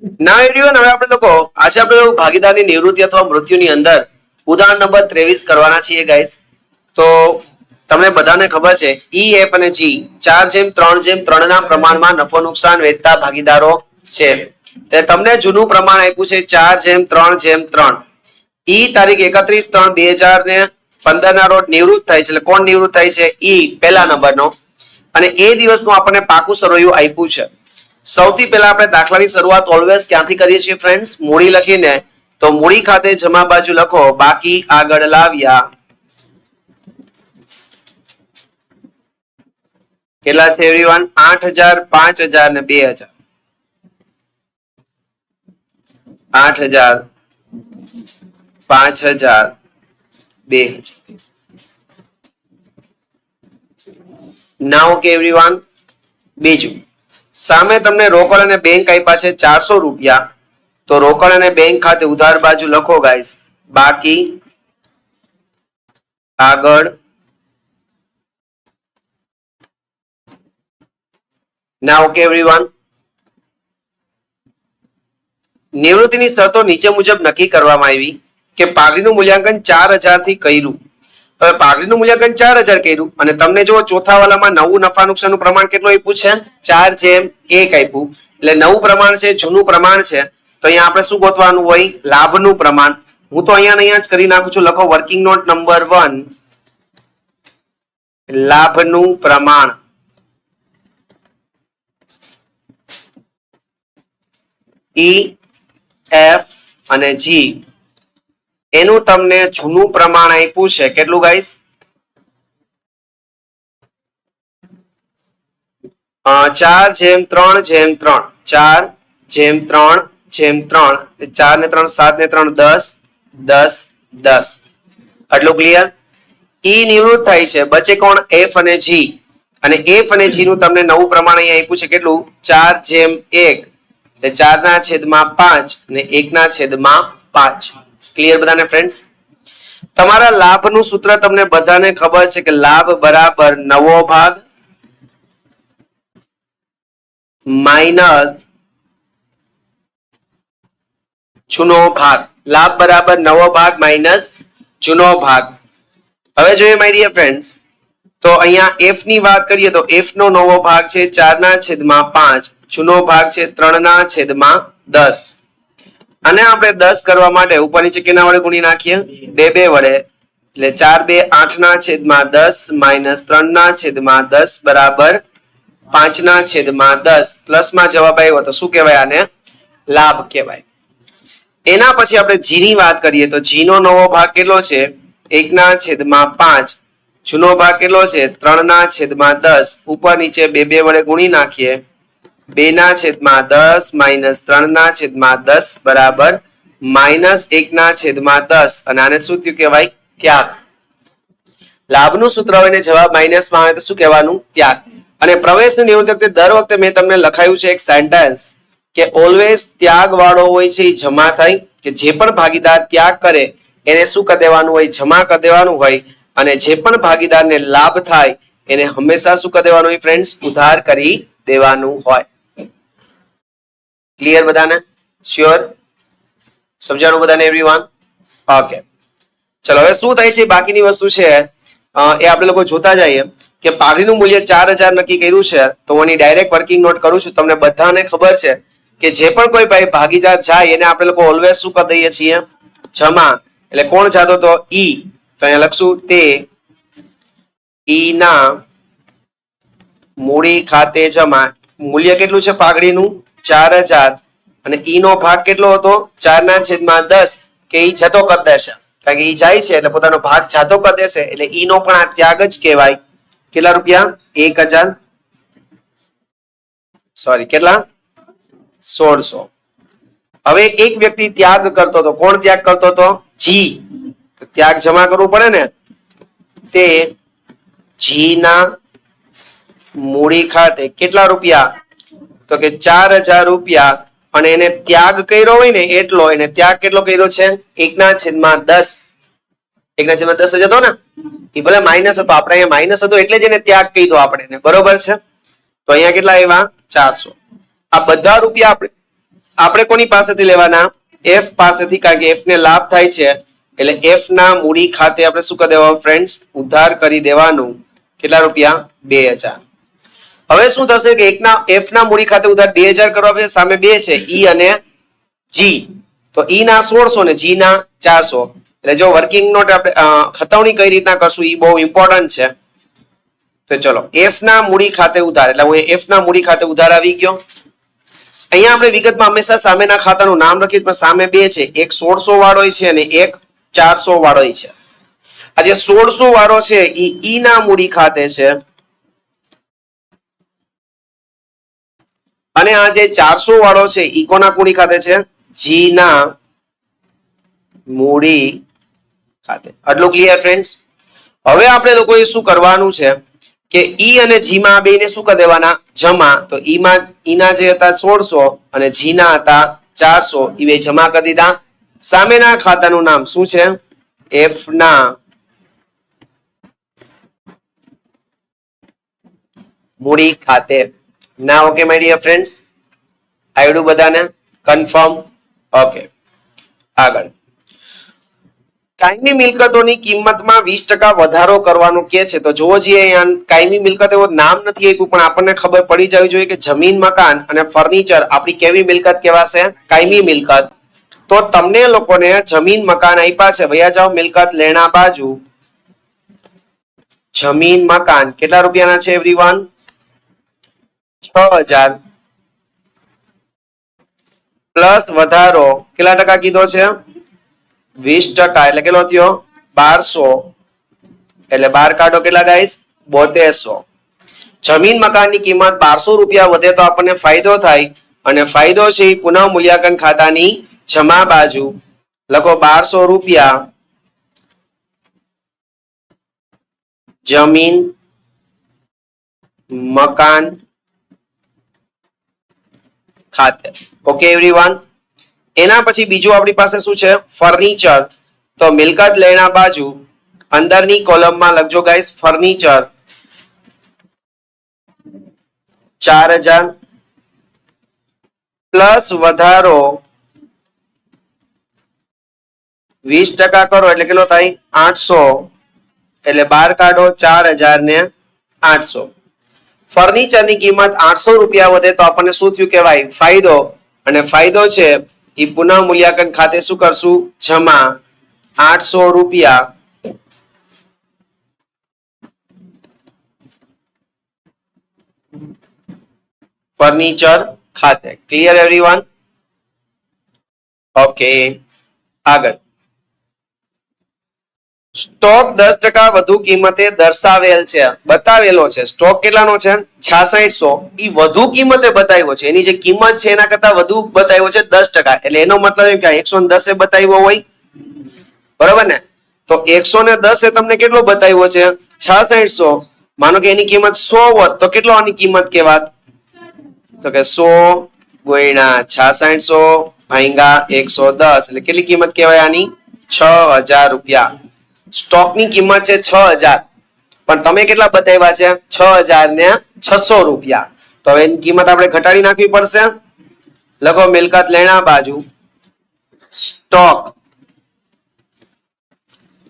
ના એવરીવન, હવે આપણે લોકો આજે આપણે ભાગીદારની નિવૃત્તિ અથવા મૃત્યુની અંદર ઉદાહરણ નંબર 23 કરવાના છીએ ગાઈસ. તો તમને બધાને ખબર છે ઈ, એફ અને જી 4:3:3 ના પ્રમાણમાં નફો નુકસાન વેચતા ભાગીદારો છે. એટલે તમને જૂનું પ્રમાણ આપ્યું છે 4:3:3. ઈ તારીખ 31/3/2015 ના રોજ નિવૃત્ત થાય છે. એટલે કોણ નિવૃત્ત થાય છે? ઈ પહેલા નંબરનો. અને એ દિવસનું આપણને પાકું સરવૈયું આપ્યું છે. સૌથી પહેલા આપણે દાખલાની શરૂઆત ઓલવેઝ ક્યાંથી કરીએ છીએ ફ્રેન્ડ્સ? મૂડી લખીને. તો મૂડી ખાતે જમા બાજુ લખો, બાકી આગળ લાવ્યા. કેટલા છે એવરીવન? 8,000, 5,000 ને 2,000. 8,000, 5,000, 2,000. નાउ કે એવરીવન, બીજું સામે તમને રોકડ અને બેંક આપ્યા છે 400 રૂપિયા. તો રોકડ અને બેંક ખાતે ઉધાર બાજુ લખો ગાઈસ, બાકી આગળ. નાउ કે એવરીવન, નિવૃત્તિની શરતો નીચે મુજબ નક્કી કરવામાં આવી કે પાઘડીનું મૂલ્યાંકન 4,000 થી કર્યું. હવે પાઘડીનું મૂલ્યાંકન 4,000 કર્યું અને તમને જો ચોથા વાલામાં નવું નફા નુકસાનનું પ્રમાણ કેટલું આપ્યું છે? 4:1 આપ્યું. એટલે નવું પ્રમાણ છે, જૂનું પ્રમાણ છે. તો અહીંયા આપણે શું ગોતવાનું હોય? લાભનું પ્રમાણ. હું તો અહીંયા જ કરી નાખું છું. લખો વર્કિંગ નોટ નંબર 1, લાભનું પ્રમાણ. ઈ, એફ અને જી એનું તમને જૂનું પ્રમાણ આપ્યું છે. કેટલું ગાઈસ? 4:3:3. 4:3:3. 4 ને 3 7 ને 3 10, 10, 10. આટલું ક્લિયર? ઈ નિવૃત્ત થાય છે. બચે કોણ? એફ અને જી. અને એફ અને જી નું તમને નવું પ્રમાણ અહીંયા આપ્યું છે. કેટલું? 4:1. 4/5 અને 1/5. ક્લિયર બધાને ફ્રેન્ડ્સ? તમારા લાભનું સૂત્ર તમને બધાને ખબર છે કે લાભ બરાબર નવો ભાગ માઇનસ જૂનો ભાગ. લાભ બરાબર નવો ભાગ માઇનસ જૂનો ભાગ. હવે જોઈએ માય ડિયર ફ્રેન્ડ્સ, તો અહીંયા એફ ની વાત કરીએ તો એફ નો નવો ભાગ છે 4/5. જૂનો ભાગ છે 3/10. અને આપણે 10 કરવા માટે ઉપર નીચે કેના વડે ગુણી નાખીએ? 2 વડે. એટલે 4/2 8/10 માઇનસ 3/10 બરાબર 5/10. પ્લસ માં જવાબ આવ્યો તો શું કહેવાય? આને લાભ કહેવાય. એના પછી આપણે જી ની વાત કરીએ તો જી નો નવો ભાગ કેટલો છે? 1/5. જૂનો ભાગ કેટલો છે? 3/10. ઉપર નીચે 2 વડે ગુણી નાખીએ. 2/10 માઇનસ 3/10 બરાબર -1/10. અને આને શું થયું કહેવાય? ત્યાગ. લાભનું સૂત્ર હોય ને જવાબ માઇનસ માં આવે તો શું કહેવાનું? ત્યાગ. અને પ્રવેશની નિવૃત્તિ વખતે દર વખતે મેં તમને લખાયું છે એક સેન્ટેન્સ કે ઓલવેઝ ત્યાગ વાળો હોય છે એ જમા થાય. કે જે પણ ભાગીદાર ત્યાગ કરે એને શું કરી દેવાનું હોય? જમા કરી દેવાનું હોય. અને જે પણ ભાગીદારને લાભ થાય એને હંમેશા શું કરી દેવાનું હોય ફ્રેન્ડ્સ? ઉધાર કરી દેવાનું હોય. ક્લિયર બધાને? શ્યોર? સમજાણું બધાને એવરીવન? ઓકે, ચલો હવે શું થાય છે બાકીની વસ્તુ છે એ આપણે લોકો જોતા જઈએ કે પાઘડીનું મૂલ્ય 4,000 નક્કી કર્યું છે. તો હું એની ડાયરેક્ટ વર્કિંગ નોટ કરું છું. તમને બધાને ખબર છે કે જે પણ કોઈ ભાઈ ભાગીદાર જાય એને આપણે લોકો ઓલવેઝ શું કરી દઈએ છીએ? જમા. એટલે કોણ જાતો તો? ઈ. તો અહીંયા લખશું તે ઈ ના મૂડી ખાતે જમા. મૂલ્ય કેટલું છે પાઘડીનું? 4,000. અને ઈ નો ભાગ કેટલો હતો? 4/10. કે ઈ જતો કરી દેશે. કારણ કે ઈ જાય છે એટલે પોતાનો ભાગ જાતો કરી દેશે. એટલે ઈ નો પણ આ ત્યાગ જ કહેવાય. કેટલા રૂપિયા? 1,000. સોરી, કેટલા? 1,600. હવે એક વ્યક્તિ ત્યાગ કરતો હતો. કોણ ત્યાગ કરતો હતો? જી. તો ત્યાગ જમા કરવું પડે ને. તે જી ના મૂડી ખાતે કેટલા રૂપિયા? તો કે 4,000 રૂપિયા. અને એને ત્યાગ કર્યો હોય ને એટલો. એને ત્યાગ કેટલો કર્યો છે? 1/10. 1/10 જ હતો ને? એ ભલે માઇનસ હતો, આપણે અહીંયા માઇનસ હતો એટલે જ એને ત્યાગ કીધો આપણે. બરોબર છે? તો અહીંયા કેટલા આવ્યા? 400. આ બધા રૂપિયા આપણે આપણે કોની પાસેથી લેવાના? એફ પાસેથી, કારણ કે એફ ને લાભ થાય છે એટલે એફ ના મૂડી ખાતે આપણે શું કરી દેવાનું ફ્રેન્ડ્સ? ઉધાર કરી દેવાનું. કેટલા રૂપિયા? 2000. હવે શું થશે કે એફ ના મૂડી ખાતે ઉધાર 2000 કરવા પડશે. સામે 2 છે, ઈ અને જી. તો ઈ ના 1600 ને જી ના 400. એટલે જો વર્કિંગ નોટ આપણે ખતવણી કઈ રીતના કરશું એ બહુ ઇમ્પોર્ટન્ટ છે. તો ચલો એફ ના મૂડી ખાતે ઉધાર, એટલે હું એફ ના મૂડી ખાતે ઉધાર આવી ગયો. અહીંયા આપણે વિગતમાં હંમેશા સામેના ખાતાનું નામ લખીએ, પણ સામે 2 છે, એક 1600 વાળો છે અને એક 400 વાળો છે. આ જે 1600 વાળો છે એ ઈ ના મૂડી ખાતે છે અને આ જે 400 વાળો છે ઈ કોના મૂડી ખાતે છે? જી ના મૂડી ખાતે. આટલું ક્લિયર ફ્રેન્ડ્સ? હવે આપણે લોકોએ શું કરવાનું છે કે ઈ અને જી માં બેને શું કરી દેવાના? જમા. તો ઈ ના જે હતા 1600 અને જી ના હતા 400, એ બે જમા કરી દીધા. સામેના ખાતાનું નામ શું છે? એફ ના મૂડી ખાતે. ના ઓકે માય ડિયર ફ્રેન્ડ્સ? આવડું બધાને? કન્ફર્મ? ઓકે. આગળ કાયમી મિલકતોની કિંમતમાં 20% વધારો કરવાનું કે છે. તો જોવો જોઈએ અહીંયા કાયમી મિલકત એવો નામ નથી આપ્યું, પણ આપણને ખબર પડી જવી જોઈએ કે જમીન, મકાન અને ફર્નિચર આપણી કેવી મિલકત કહેવાશે? કાયમી મિલકત. તો તમને લોકોને જમીન મકાન આપ્યા છે, ભૈયા જાઓ મિલકત લેણા બાજુ. જમીન મકાન કેટલા રૂપિયાના છે એવરીવન? 6000 પ્લસ વધારો કેટલા ટકા કીધો છે? 20%. એટલે કેટલો થયો? 1200. એટલે 12 કાઢો કેટલા ગાઈસ? 7200. જમીન મકાનની કિંમત 1200 રૂપિયા વધે તો આપણને ફાયદો થાય, અને ફાયદો છે એ પુનઃ મૂલ્યાંકન ખાતાની જમા બાજુ. લખો 1200 રૂપિયા જમીન મકાન ખાતે. Okay everyone? એના પછી બીજું આપણી પાસે શું છે? ફર્નિચર. તો મિલકત લેણા બાજુ અંદરની કોલમમાં લખજો ગાઈસ ફર્નિચર 4000 પ્લસ વધારો 20% કરો એટલે કેટલો થાય? 800. એટલે 12 કાઢો 4000 ને 800. ફર્નિચરની કિંમત 800 રૂપિયા વધે તો આપણને શું થયું કહેવાય? ફાયદો. અને ફાયદો છે એ પુનઃ મૂલ્યાંકન ખાતે શું કરશું? જમા. 800 રૂપિયા ફર્નિચર ખાતે. Clear everyone? ઓકે. આગળ સ્ટોક 10% વધુ કિંમતે દર્શાવેલ છે, બતાવેલો છે. સ્ટોક કેટલાનો છે? 6600. એ વધુ કિંમતે બતાવ્યો છે, એની જે કિંમત છે એના કરતા વધુ બતાવ્યો છે 10%. એટલે એનો મતલબ એમ કે 110 બતાવ્યો હોય, બરાબર ને? તો 110 તમને કેટલો બતાવ્યો છે? 6600. માનો કે એની કિંમત 100 હોત તો કેટલો આની કિંમત કહેવાત? તો કે 100 ગુણ્યા 6600 ભાગ્યા 110. એટલે કેટલી કિંમત કહેવાય આની? 6000 રૂપિયા. સ્ટોકની કિંમત છે 6000, પણ તમે કેટલા બતાવ્યા છે? 6600 રૂપિયા. તો હવે એની કિંમત આપણે ઘટાડી નાખવી પડશે. લખો મિલકત લેણા બાજુ સ્ટોક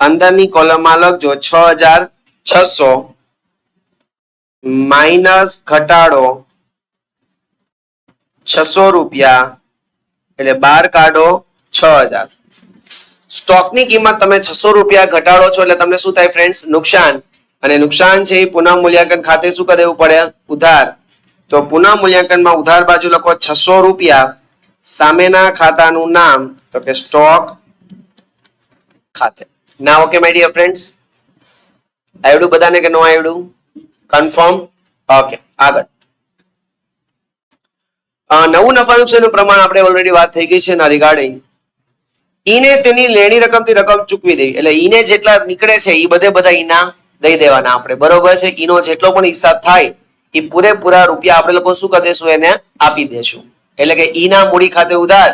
અંદરની કોલમમાં લખજો 6600 માઇનસ ઘટાડો 600 રૂપિયા એટલે 12 કાઢો 6000. સ્ટોકની કિંમત તમે 600 રૂપિયા ઘટાડો છો એટલે તમને શું થાય ફ્રેન્ડ્સ? નુકસાન. અને નુકસાન છે એ પુનઃ મૂલ્યાંકન ખાતે શું કરી દેવું પડે? ઉધાર. તો પુનઃ મૂલ્યાંકનમાં ઉધાર બાજુ લખો 600 રૂપિયા. સામેના ખાતાનું નામ તો કે સ્ટોક ખાતે. ના ઓકે માય ડિયર ફ્રેન્ડ્સ? આવડું બધાને કે નો આવડું? કન્ફર્મ? ઓકે. આગળ નવું નફા નુકસાનનું પ્રમાણ આપણે ઓલરેડી વાત થઈ ગઈ છે ના રિગાર્ડિંગ. ઈને તેની લેણી રકમથી રકમ ચૂકવી દેવી. એટલે ઈને જેટલા નીકળે છે એ બધા ઈના દઈ દેવાના આપણે, બરોબર છે? ઈનો જેટલો પણ હિસાબ થાય એ પૂરેપૂરા રૂપિયા આપણે લોકો શું કરી દેશું? એને આપી દેશું. એટલે કે ઈના મૂડી ખાતે ઉધાર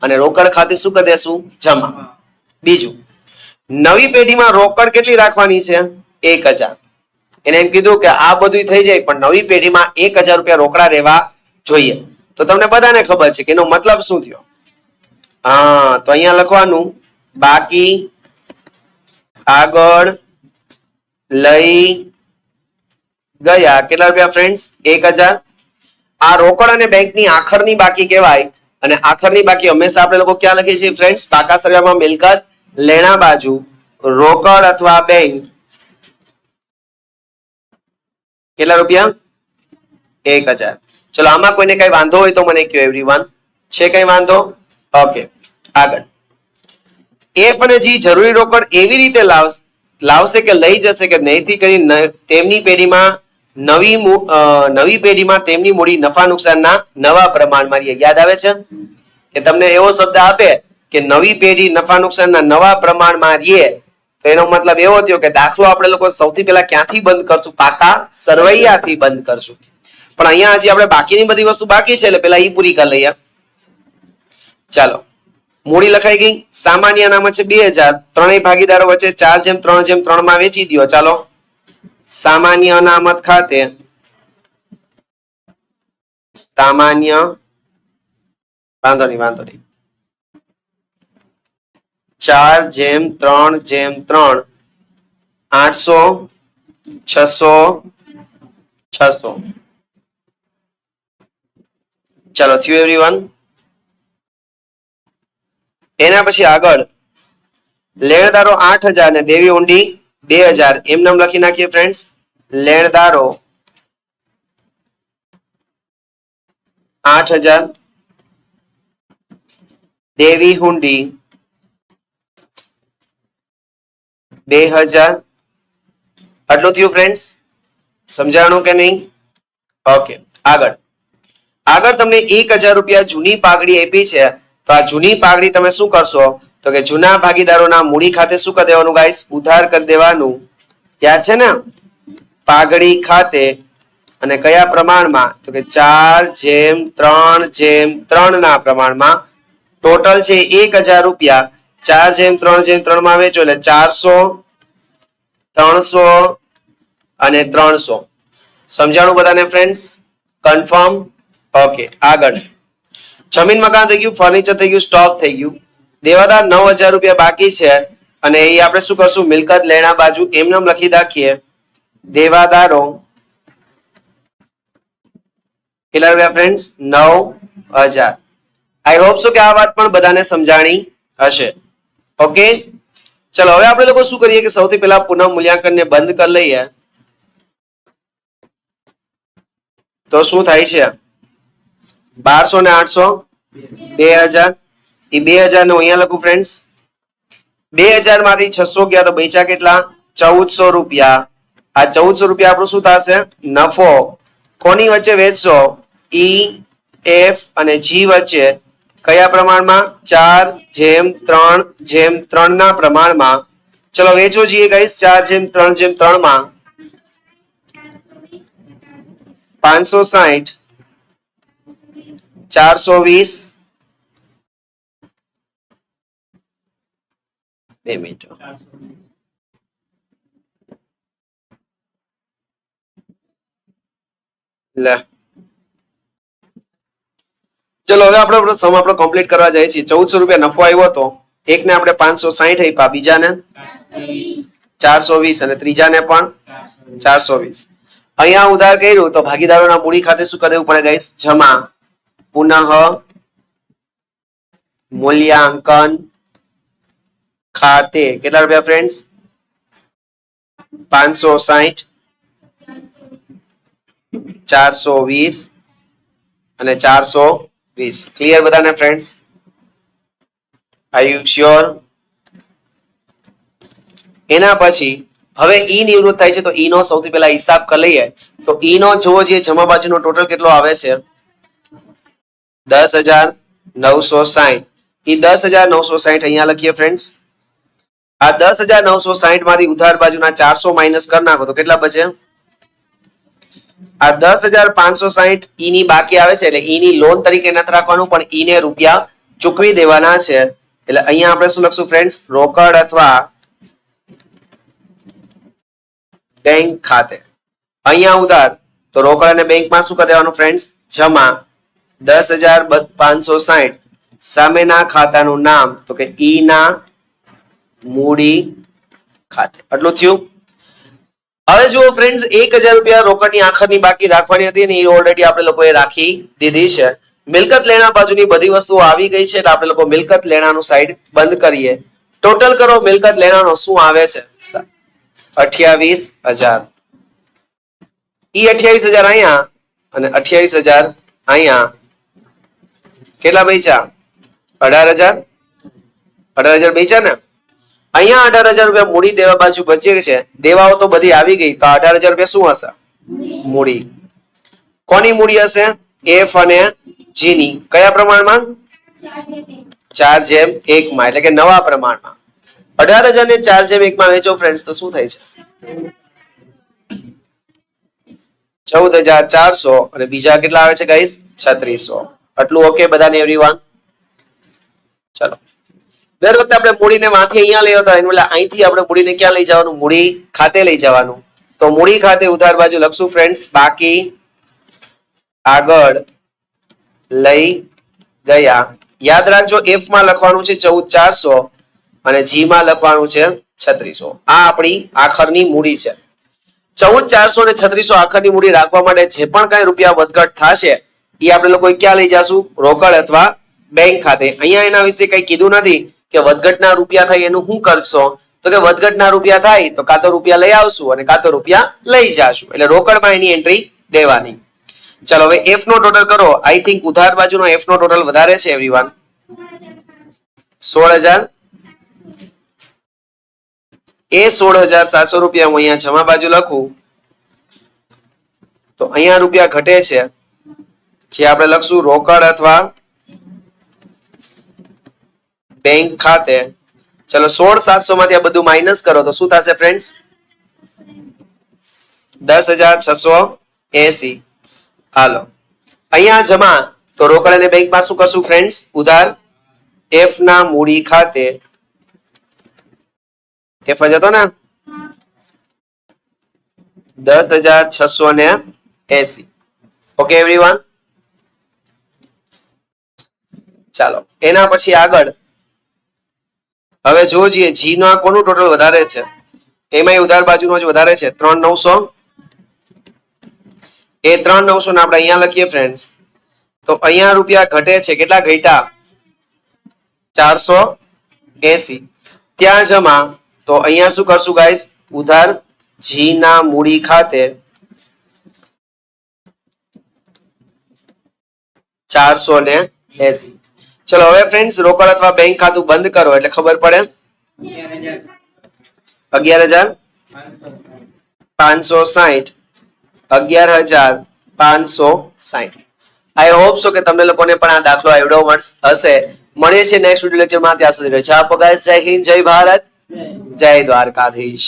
અને રોકડ ખાતે શું કરી દેશું? જમા. બીજું, નવી પેઢીમાં રોકડ કેટલી રાખવાની છે? 1000. એને એમ કીધું કે આ બધું થઈ જાય પણ નવી પેઢીમાં 1000 રૂપિયા રોકડા રહેવા જોઈએ. તો તમને બધાને ખબર છે કે એનો મતલબ શું થયો. હા, તો અહીંયા લખવાનું બાકી આગળ લઈ ગયા. કેટલા રૂપિયા ફ્રેન્ડ્સ? 1000. આ રોકડ અને બેંકની આખરની બાકી કહેવાય. અને આખરની બાકી હંમેશા આપણે લોકો ક્યાં લખીએ છીએ ફ્રેન્ડ્સ? પાકા સરવાળામાં મિલકત લેણા બાજુ રોકડ અથવા બેંક. કેટલા રૂપિયા? 1000. ચલો આમાં કોઈને કઈ વાંધો હોય તો મને કહો એવરીવન. છે કઈ વાંધો? ઓકે, આગળ. એફ અને જી જરૂરી રોકડ એવી રીતે લાવશે કે લઈ જશે કે નહીંથી કરી તેમની પેઢીમાં નવી પેઢીમાં તેમની મૂડી નફા નુકસાનના નવા પ્રમાણમાં રહે. યાદ આવે છે કે તમને એવો શબ્દ આપે કે નવી પેઢી નફા નુકસાનના નવા પ્રમાણમાં રહે, તો એનો મતલબ એવો થયો કે દાખલો આપણે લોકો સૌથી પહેલા ક્યાંથી બંધ કરશું? પાકા સરવૈયાથી બંધ કરશું. પણ અહીંયા હજી આપણે બાકીની બધી વસ્તુ બાકી છે, એટલે પેલા ઈ પૂરી કરી લઈએ. ચાલો, મૂડી લખાઈ ગઈ. સામાન્ય અનામત છે 2000. ત્રણેય ભાગીદારો વચ્ચે 4:3:3 માં વેચી દો. ચાલો, સામાન્ય અનામત ખાતે સામાન્ય વાંધો નહીં 4:3:3 800 600 600. ચાલો, થયું એવરીવન. એના પછી આગળ લેણદારો 8000 ને દેવી ઊંડી 2000 એમ નામ લખી નાખીએ ફ્રેન્ડ્સ. લેણદારો 8000 દેવી હુંડી 2000. આટલું થયું ફ્રેન્ડ્સ? સમજાણું કે નહીં? ઓકે, આગળ તમને 1000 રૂપિયા જૂની પાઘડી આપી છે. તો આ જૂની પાઘડી તમે શું કરશો? તો કે જૂના ભાગીદારોના મૂડી ખાતે શું કરી દેવાનું ગાઈસ? ઉધાર કરી દેવાનું. યાદ છે ને? પાઘડી ખાતે. અને કયા પ્રમાણમાં? તો કે 4:3:3 ના પ્રમાણમાં. ટોટલ છે 1000 રૂપિયા. 4:3:3 માં વેચો એટલે 400 300 અને 300. સમજાણું બધાને ફ્રેન્ડ્સ? કન્ફર્મ? ઓકે, આગળ જમીન મકાન થઈ ગયું, ફર્નિચર થઈ ગયું, સ્ટોક થઈ ગયું. દેવાદાર 9000 રૂપિયા બાકી છે અને એ આપણે શું કરશું? મિલકત લેણા બાજુ એમને લખી રાખીએ. દેવાદારો કેટલા રૂપિયા ફ્રેન્ડ્સ? 9000. આઈ હોપ સો કે આ વાત પણ બધાને સમજાણી હશે. ઓકે, ચલો હવે આપણે લોકો શું કરીએ કે સૌથી પહેલા પુનઃ મૂલ્યાંકનને બંધ કરી લઈએ. તો શું થાય છે? 1200 ને 800 2000. એ 2000 નું અહીંયા લખું ફ્રેન્ડ્સ. 2000 માંથી 600 ગયા તો બચ્યા કેટલા? 1400 રૂપિયા. આ 1400 રૂપિયા આપણું શું થશે? નફો. કોની વચ્ચે વેચશો? ઈ, એફ અને જી વચ્ચે. કયા પ્રમાણમાં? 4:3:3 ના પ્રમાણમાં. ચલો વેચો જઈએ ગાઈસ 4:3:3 માં. 560 420. 2 મિનિટ. લે ચલો હવે આપણે સમ આપણો કમ્પ્લીટ કરવા જાય છે. 1400 રૂપિયા નફો આવ્યો હતો. એકને આપણે 560 આપ્યા, બીજાને 420 અને ત્રીજાને પણ 420. અહીંયા ઉધાર કર્યું તો ભાગીદારોના મૂડી ખાતે શું કરી દેવું પડે ગાઈસ? જમા. પુનઃ મૂલ્યાંકન ખાતે. કેટલા રૂપિયા ફ્રેન્ડ્સ? 560 420 અને 420. ક્લિયર બધાને ફ્રેન્ડ્સ? Are you sure? એના પછી હવે ઈ નિવૃત્ત થાય છે તો ઈ નો સૌથી પહેલા હિસાબ કરી લઈએ. તો ઈ નો જોવો જે જમા બાજુનો ટોટલ કેટલો આવે છે? 10,960. ઈ 10,960 અહીંયા લખીએ ફ્રેન્ડ્સ. આ 10,960 માંથી ઉધાર બાજુના 400 માઇનસ કરી નાખો તો કેટલા બચે? આ 10,560 ઈ ની બાકી આવે છે એટલે ઈ ની લોન તરીકે નથી રાખવાનું, પણ ઈ ને રૂપિયા ચૂકવી દેવાના છે. એટલે અહીંયા આપણે શું લખશું ફ્રેન્ડ્સ? રોકડ અથવા બેંક ખાતે. અહીંયા ઉધાર તો રોકડ અને બેંકમાં શું કરી દેવાનું ફ્રેન્ડ્સ? જમા. 10,560 સામેના ખાતાનું નામ તો કે ઈ ના મૂડી ખાતે. આટલું થયું. હવે જુઓ ફ્રેન્ડ્સ, 1,000 રૂપિયા રોકડની આખરની બાકી રાખવાની હતી અને એ ઓલરેડી આપણે લોકોએ રાખી દીધી છે. મિલકત લેણા બાજુની બધી વસ્તુઓ આવી ગઈ છે એટલે આપણે લોકો મિલકત લેણાનું સાઈડ બંધ કરીએ. ટોટલ કરો મિલકત લેણાનો શું આવે છે? 28,000. ઈ 28,000 અહીંયા અને 28,000 અહીંયા. કેટલા બચ્યા? 18,000. 18,000 બચ્યા ને? અહીંયા 18,000 રૂપિયા મૂડી દેવા બાજુ બચે છે. દેવાઓ તો બધી આવી ગઈ, તો 18,000 રૂપિયા શું હશે? મૂડી. કોની મૂડી હશે? એફ અને જી ની. કયા પ્રમાણમાં? 4:1 માં, એટલે કે નવા પ્રમાણમાં. 18,000 ને 4:1 માં વેચો ફ્રેન્ડ્સ તો શું થાય છે? 14,400 અને બીજા કેટલા આવે છે ગાઈસ? 3600. આટલું ઓકે બધાને એવરીવન? ચલો, દર વખતે આપણે મૂડીને માંથી અહીંયા લઈ આવતા એટલે અહીંથી આપણે મૂડીને ક્યાં લઈ જવાનું? મૂડી ખાતે લઈ જવાનું. તો મૂડી ખાતે ઉધાર બાજુ લખશું ફ્રેન્ડ્સ બાકી આગળ લઈ ગયા. યાદ રાખજો, એફ માં લખવાનું છે 14,400 અને જી માં લખવાનું છે 3600. આ આપણી આખરની મૂડી છે. 14,400 અને 3600 આખરની મૂડી રાખવા માટે જે પણ કઈ રૂપિયા વધઘટ થશે એ આપણે લોકો ક્યાં લઈ જાશું? રોકડ અથવા બેંક ખાતે. અહીંયા એના વિશે કઈ કીધું નથી કે વધઘટના રૂપિયા થાય એનું શું કરશો? તો કે વધઘટના રૂપિયા થાય તો કાં તો રૂપિયા લઈ આવશું અને કાં તો રૂપિયા લઈ જાશું, એટલે રોકડમાં એની એન્ટ્રી દેવાની. ચલો હવે એફ નો ટોટલ કરો. આઈ થિંક ઉધાર બાજુનો એફ નો ટોટલ વધારે છે એવરીવન. 16,000. એ 16,700 રૂપિયા હું અહીંયા જમા બાજુ લખું તો અહીંયા રૂપિયા ઘટે છે જે આપણે લખશું રોકડ અથવા બેંક ખાતે. ચલો 16,700 માંથી આ બધું માઇનસ કરો તો શું થશે ફ્રેન્ડ્સ? 10,680. હાલો, અહીંયા જમા તો રોકડ અને બેંકમાં શું કરશું ફ્રેન્ડ્સ? ઉધાર. એફ ના મૂડી ખાતે એફ જ હતો ને 10,680. Okay everyone? ચાલો એના પછી આગળ હવે જોઈએ જી નો કોનું ટોટલ વધારે છે? એમાં ઉધાર બાજુનો જ વધારે છે 3,900. એ 3,900 ને આપણે અહીંયા લખીએ ફ્રેન્ડ્સ તો અહીંયા રૂપિયા ઘટે છે. કેટલા ઘટ્યા? 480. ત્યાં જમા તો અહીંયા શું કરશું ગાઈસ? ઉધાર જી ના મૂડી ખાતે 480. ચલો હવે ફ્રેન્ડ્સ રોકડ અથવા બેંક ખાતું બંધ કરો એટલે ખબર પડે. 11,560. 11,560. આઈ હોપ સો કે તમને લોકોને પણ આ દાખલો આવડ્યો હશે. મળીએ છીએ નેક્સ્ટ વિડિયો લેક્ચરમાં. ત્યાં સુધી રજા આપો ગાઈસ. જય હિન્દ, જય ભારત, જય દ્વારકાધીશ.